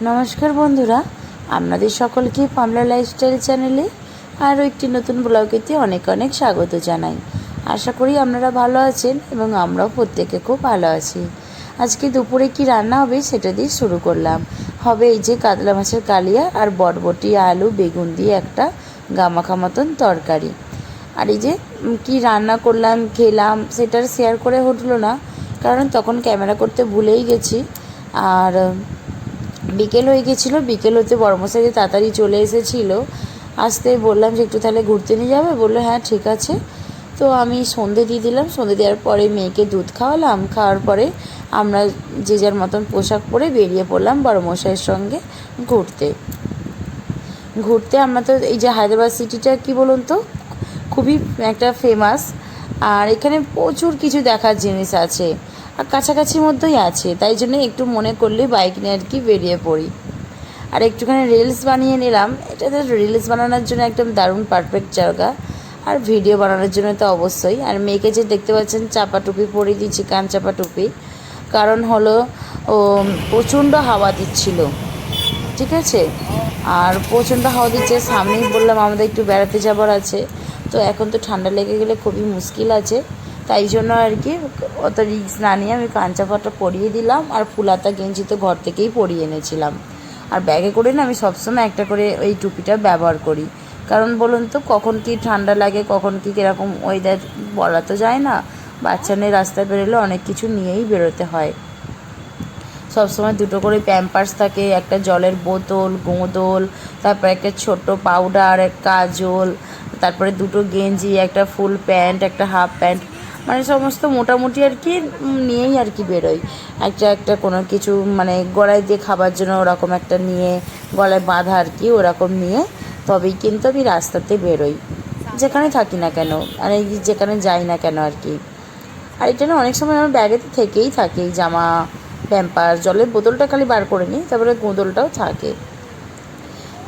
নমস্কার বন্ধুরা, আপনাদের সকলকে পামলা লাইফস্টাইল চ্যানেলে আরও একটি নতুন ব্লগেতে অনেক অনেক স্বাগত জানাই। আশা করি আপনারা ভালো আছেন এবং আমরাও প্রত্যেকে খুব ভালো আছি। আজকে দুপুরে কি রান্না হবে সেটা দিয়ে শুরু করলাম। হবে এই যে কাতলা মাছের কালিয়া আর বটবটি আলু বেগুন দিয়ে একটা গামাখা মতন তরকারি। আর এই যে কি রান্না করলাম খেলাম সেটার শেয়ার করে উঠলো না, কারণ তখন ক্যামেরা করতে ভুলেই গেছি। আর বিকেল হয়ে গেছিলো, বিকেল হতে বড়মশাই তাড়াতাড়ি চলে এসেছিলো। আসতে বললাম যে একটু তাহলে ঘুরতে নিয়ে যাবে, বললো হ্যাঁ ঠিক আছে। তো আমি সন্ধে দিয়ে দিলাম, সন্ধে দেওয়ার পরে মেয়েকে দুধ খাওয়ালাম, খাওয়ার পরে আমরা যে যার মতন পোশাক পরে বেরিয়ে পড়লাম বড়মশাইয়ের সঙ্গে ঘুরতে। আমরা তো এই যে হায়দ্রাবাদ সিটিটা কি বলুন তো খুবই একটা ফেমাস, আর এখানে প্রচুর কিছু দেখার জিনিস আছে আর কাছাকাছির মধ্যেই আছে, তাই জন্য একটু মনে করলে বাইক নিয়ে আর কি বেরিয়ে পড়ি। আর একটুখানি রিলস বানিয়ে নিলাম। এটা তো রিলস বানানোর জন্য একদম দারুণ পারফেক্ট জায়গা, আর ভিডিও বানানোর জন্য তো অবশ্যই। আর মেয়েকে যে দেখতে পাচ্ছেন চাপা টুপি পরিয়ে দিচ্ছি, কান চাপা টুপি, কারণ হলো ও প্রচণ্ড হাওয়া দিচ্ছিল, ঠিক আছে। আর প্রচণ্ড হাওয়া দিচ্ছে, সামনেই বললাম আমাদের একটু বেড়াতে যাবার আছে, তো এখন তো ঠান্ডা লেগে গেলে খুবই মুশকিল আছে, তাই জন্য আর কি অত রিস্ক না নিয়ে আমি কাঞ্চাপাটা পরিয়ে দিলাম। আর ফুলাতা গেঞ্জি তো ঘর থেকেই পরিয়ে এনেছিলাম। আর ব্যাগে করে না আমি সবসময় একটা করে এই টুপিটা ব্যবহার করি, কারণ বলুন তো কখন কি ঠান্ডা লাগে, কখন কি কীরকম ওয়েদার বলা তো যায় না। বাচ্চা নিয়ে রাস্তায় বেরোলে অনেক কিছু নিয়েই বেরোতে হয়। সবসময় দুটো করে প্যাম্পার্স থাকে, একটা জলের বোতল, গোঁদল, তারপর একটা ছোট্ট পাউডার, কাজল, তারপরে দুটো গেঞ্জি, একটা ফুল প্যান্ট, একটা হাফ প্যান্ট, মানে সমস্ত মোটামুটি আর কি নিয়েই আর কি বেরোই। একটা কোনো কিছু মানে গলায় দিয়ে খাবার জন্য ওরকম একটা নিয়ে, গলায় বাঁধা আর কি ওরকম নিয়ে তবেই কিন্তু আমি রাস্তাতে বেরোই, যেখানে থাকি না কেন, মানে যেখানে যাই না কেন আর কি। আর এটা না অনেক সময় আমার ব্যাগেতে থেকেই থাকে, এই জামা, প্যাম্পার, জলের বোতলটা খালি বার করে নিই, তারপরে গোঁদলটাও থাকে।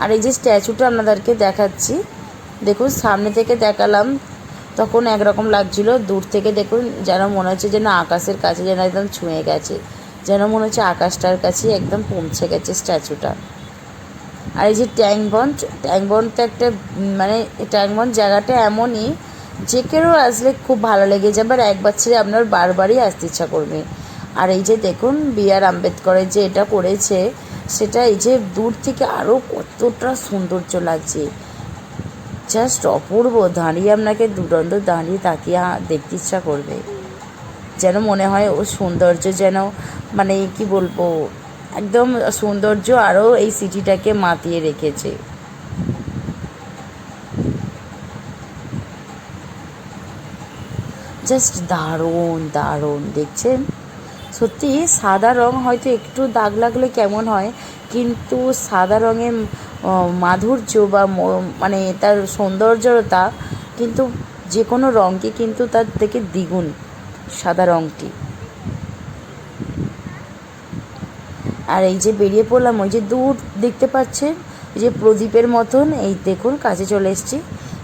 আর এই যে স্ট্যাচুটা আপনাদেরকে দেখাচ্ছি, দেখুন সামনে থেকে দেখালাম তখন একরকম লাগছিল, দূর থেকে দেখুন যেন মনে হচ্ছে যেন আকাশের কাছে যেন একদম ছুঁয়ে গেছে, যেন মনে হচ্ছে আকাশটার কাছে একদম পৌঁছে গেছে স্ট্যাচুটা। আর এই যে ট্যাঙ্ক বন্ধ তো একটা মানে ট্যাঙ্ক জায়গাটা এমনই যে কেউ আসলে খুব ভালো লেগে যাবে, আর একবার ছেড়ে আপনার বারবারই আসতে ইচ্ছা করবে। আর এই যে দেখুন B.R. আম্বেদকরের যে এটা করেছে সেটা এই যে দূর থেকে আরও কতটা সৌন্দর্য লাগছে, জাস্ট অপূর্ব। দাঁড়িয়ে আপনাকে দুরন্ত দাঁড়িয়ে তাকিয়ে দেখতে ইচ্ছা করবে, যেন মনে হয় ও সৌন্দর্য যেন মানে কি বলবো, একদম সৌন্দর্য আরও এই সিটিটাকে মাতিয়ে রেখেছে। জাস্ট দারুণ দারুণ দেখছেন। সত্যি সাদা রং হয়তো একটু দাগ লাগলে কেমন হয়, কিন্তু সাদা রঙের মাধুর্য বা মানে তার সৌন্দর্যতা কিন্তু যে কোনো রঙকে কিন্তু তার থেকে দ্বিগুণ সাদা রঙটি। আর এই যে বেরিয়ে পড়লাম, ওই যে দূর দেখতে পাচ্ছেন এই যে প্রদীপের মতন, এই দেখুন কাছে চলে এসেছি,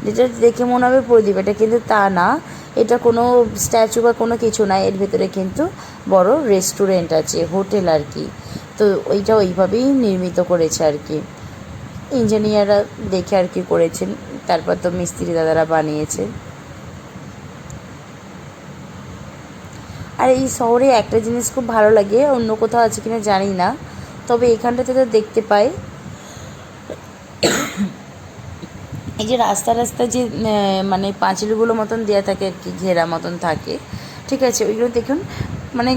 যেটা দেখে মনে হবে প্রদীপ, এটা কিন্তু তা না, এটা কোনো স্ট্যাচু বা কোনো কিছু না, এর ভেতরে কিন্তু বড় রেস্টুরেন্ট আছে, হোটেল আর কি। তো ওইটা ওইভাবেই নির্মিত করেছে আর কি, ইঞ্জিনিয়াররা দেখে আর কি করেছেন, তারপর তো মিস্ত্রি দাদারা বানিয়েছে। আর এই শহরে একটা জিনিস খুব ভালো লাগে, অন্য কোথাও আছে কিনা জানি না, তবে এখানটাতে তো দেখতে পাই, এই যে রাস্তা যে মানে পাঁচিলগুলো মতন দেওয়া থাকে আর কি, ঘেরা মতন থাকে, ঠিক আছে, ওইগুলো দেখুন মানে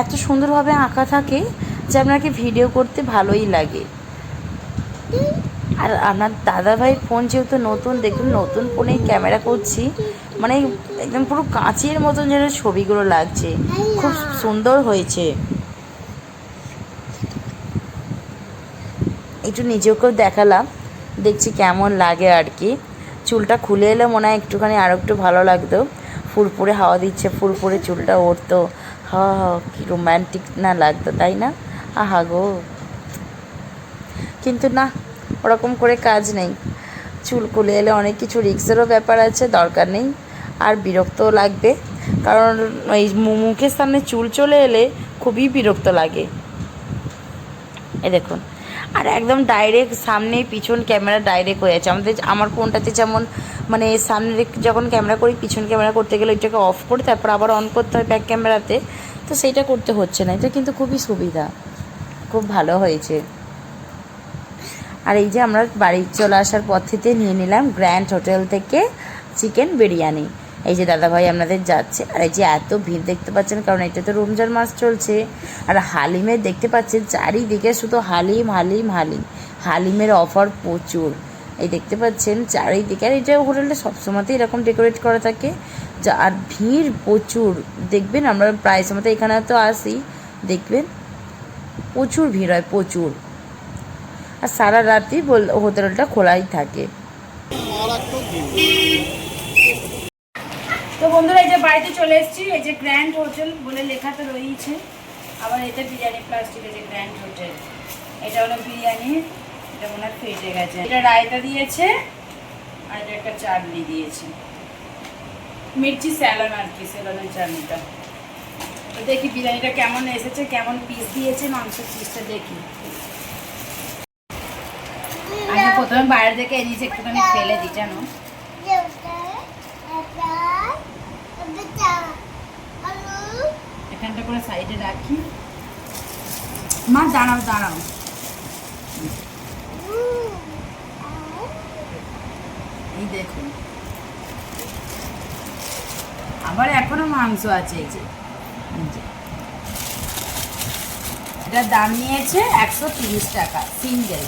এত সুন্দরভাবে আঁকা থাকে যে আপনাকে ভিডিও করতে ভালোই লাগে। আর আমার দাদাভাইয়ের ফোন যেহেতু নতুন, দেখুন নতুন ফোনেই ক্যামেরা করছি, মানে একদম পুরো কাঁচের মতন যেন ছবিগুলো লাগছে, খুব সুন্দর হয়েছে। একটু নিজেকেও দেখালাম, দেখছি কেমন লাগে আর কি। চুলটা খুলে এলে মনে হয় একটুখানি আরও একটু ভালো লাগতো, ফুরফুরে হাওয়া দিচ্ছে, ফুরফুরে চুলটা উঠতো, হা কি রোম্যান্টিক না লাগতো, তাই না? আহা গো, কিন্তু না, ওরকম করে কাজ নেই, চুল খুলে এলে অনেক কিছু রিস্কেরও ব্যাপার আছে, দরকার নেই। আর বিরক্তও লাগবে, কারণ ওই মুখের সামনে চুল চলে এলে খুবই বিরক্ত লাগে। এই দেখুন, আর একদম ডাইরেক্ট সামনে পিছন ক্যামেরা ডাইরেক্ট হয়ে যাচ্ছে। আমার ফোনটাতে যেমন মানে সামনে যখন ক্যামেরা করি, পিছন ক্যামেরা করতে গেলে ওইটাকে অফ করে তারপর আবার অন করতে হয় ব্যাক ক্যামেরাতে, তো সেইটা করতে হচ্ছে না। এটা কিন্তু খুবই সুবিধা, খুব ভালো হয়েছে। আর এই যে আমরা বাড়ি চলে আসার পথেতে নিয়ে নিলাম গ্র্যান্ড হোটেল থেকে চিকেন বিরিয়ানি। এই যে দাদাভাই আপনাদের যাচ্ছে। আর এই যে এত ভিড় দেখতে পাচ্ছেন, কারণ এটা তো রমজান মাস চলছে। আর হালিমের দেখতে পাচ্ছেন চারিদিকে শুধু হালিম হালিম হালিম, হালিমের অফার প্রচুর। এই দেখতে পাচ্ছেন চারিদিকে। আর এটা হোটেলটা সবসময়তেই এরকম ডেকোরেট করা থাকে। যা আর ভিড় প্রচুর দেখবেন, আমরা প্রায় সময় এখানে তো আসি, দেখবেন প্রচুর ভিড় হয়, প্রচুর। আর সারা রাতই হোটেলটা খোলাই থাকে। তো বন্ধুরা, এই যে বাড়িতে চলে এসেছি। এই যে গ্র্যান্ড হোটেল বলে লেখা তো রয়েছে, আবার এটা বিরিয়ানি প্লাস্টিক, এই যে গ্র্যান্ড হোটেল। এটা হলো বিরিয়ানি, এটা মনে হয় ফেটে গেছে। এটা রায়তা দিয়েছে, আর এটা একটা চাটনি দিয়েছে, মির্চি স্যালান আর কি, স্যালানের চাটনিটা। তো দেখি বিরিয়ানিটা কেমন এসেছে, কেমন পিস দিয়েছে, মাংসের পিসটা দেখি। আচ্ছা, প্রথমে বাইরে থেকে এনেছি, একটুখানি ফেলে দিই জানো। এখানটা করে সাইডে রাখি। মা দাঁড়াও দাঁড়াও, এই দেখুন আবার এখনো মাংস আছে। এই যে এটার দাম নিয়েছে 130 টাকা সিঙ্গেল।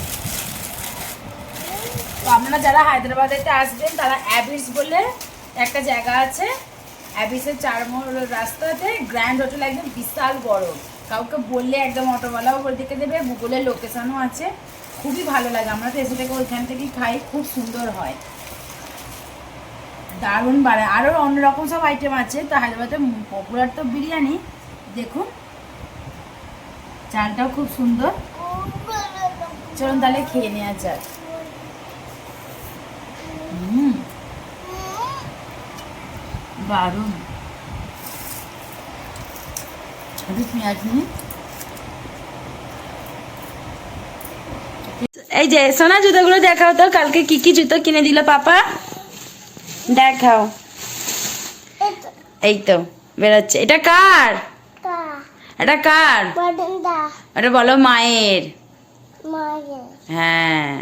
তো আপনারা যারা হায়দ্রাবাদেতে আসবেন, তারা অ্যাবিস বলে একটা জায়গা আছে, অ্যাবিসের 4 মোড় রাস্তাতে গ্র্যান্ড হোটেল, একদম বিশাল বড়। কাউকে বললে একদম অটোওয়ালাও বলে দিকে দেবে, গুগলের লোকেশনও আছে। খুবই ভালো লাগে, আমরা তো এসে থেকে ওইখান থেকেই খাই, খুব সুন্দর হয়, দারুণ বাড়ে। আরও অন্যরকম সব আইটেম আছে। তো হায়দ্রাবাদে পপুলার তো বিরিয়ানি, দেখুন চালটাও খুব সুন্দর। চলুন তাহলে খেয়ে নেওয়া যাক। দারুণ। পেঁয়াজ নিয়ে এই যে সোনা জুতোগুলো দেখাও তো, কালকে কি কি জুতো কিনে দিল পাপা, দেখাও। এই তো বেরোচ্ছে। এটা কার? এটা কার? এটা বলো মায়ের। হ্যাঁ,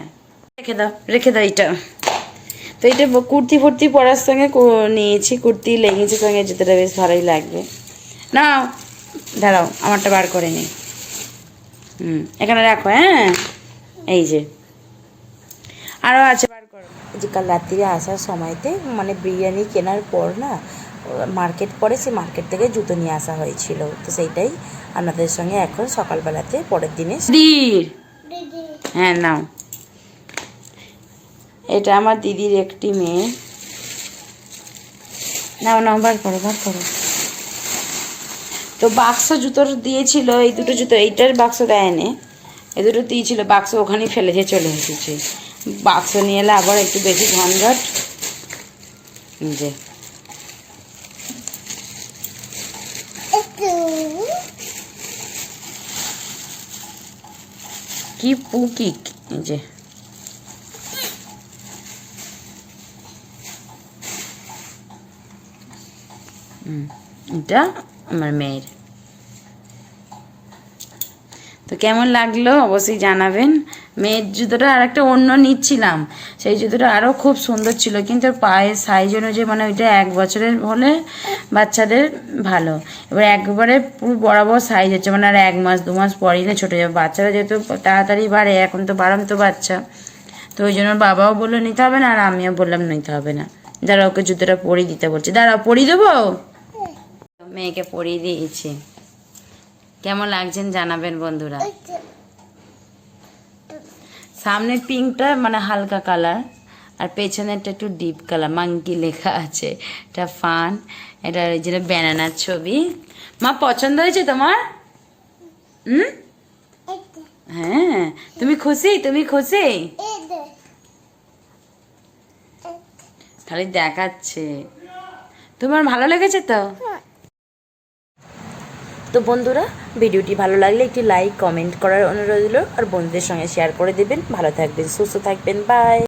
রেখে দাও রেখে দাও। এটা তো এটা কুর্তি ফুর্তি পরার সঙ্গে নিয়েছি, কুর্তি লেগিংসের সঙ্গে জুতোটা বেশ ভালোই লাগবে। নাও দাঁড়াও, আমারটা বার করে নি। এখানে রাখো। হ্যাঁ, এই যে আরও আছে, বার করো। যে কাল রাত্রিরে আসার সময়তে মানে বিরিয়ানি কেনার পর না মার্কেট পড়ে, সে মার্কেট থেকে জুতো নিয়ে আসা হয়েছিল। তো সেইটাই আপনাদের সঙ্গে এখন সকালবেলাতে পরের দিনে। হ্যাঁ নাও, এটা আমার দিদির একটি মেয়ে। নাও নাও, বার করো বার করো। তো বাক্স জুতোর দিয়েছিল, এই দুটো জুতো, এইটার বাক্স দেয়নি, এই দুটো দিয়েছিল বাক্স, ওখানেই ফেলে দিয়ে চলে এসেছে। বাক্স নিয়ে এলে আবার একটু বেশি ঝঞ্ঝট। যে কি পুকি, যে এটা আমার মেয়ের। তো কেমন লাগলো অবশ্যই জানাবেন। মেয়ের জুতোটা আর একটা অন্য নিচ্ছিলাম, সেই জুতোটা আরও খুব সুন্দর ছিল, কিন্তু পায়ের সাইজ অনুযায়ী মানে ওইটা 1 বছরের হলে বাচ্চাদের ভালো। এবার একবারে পুরো বরাবর সাইজ হচ্ছে, মানে আর 1 মাস 2 মাস পরেই না ছোটো যাবে। বাচ্চারা যেহেতু তাড়াতাড়ি বাড়ে, এখন তো বাড়ন্ত বাচ্চা, তো ওই জন্য বাবাও বললো নিতে হবে না, আর আমিও বললাম নিতে হবে না। দাঁড়া, ওকে জুতোটা পরিয়ে দিতে বলছে, দাঁড়াও পরিয়ে দেবো। মেয়েকে পরিয়ে দিয়েছি। কেমন লাগছেন জানাবেন বন্ধুরা। সামনে পিঙ্কটা মানে হালকা কালার, আর পেছনেরটা একটু ডিপ কালার, মাঙ্কি লেখা আছে। এটা ফান, এটা ওই যে ব্যানানার ছবি। মা পছন্দ হয়েছে তোমার? হ্যাঁ, তুমি খুশি? তুমি খুশি? খালি দেখাচ্ছে। তোমার ভালো লেগেছে তো? তো বন্ধুরা, ভিডিওটি ভালো লাগলে একটি লাইক কমেন্ট করার অনুরোধ রইল, আর বন্ধুদের সঙ্গে শেয়ার করে দেবেন। ভালো থাকবেন, সুস্থ থাকবেন, বাই।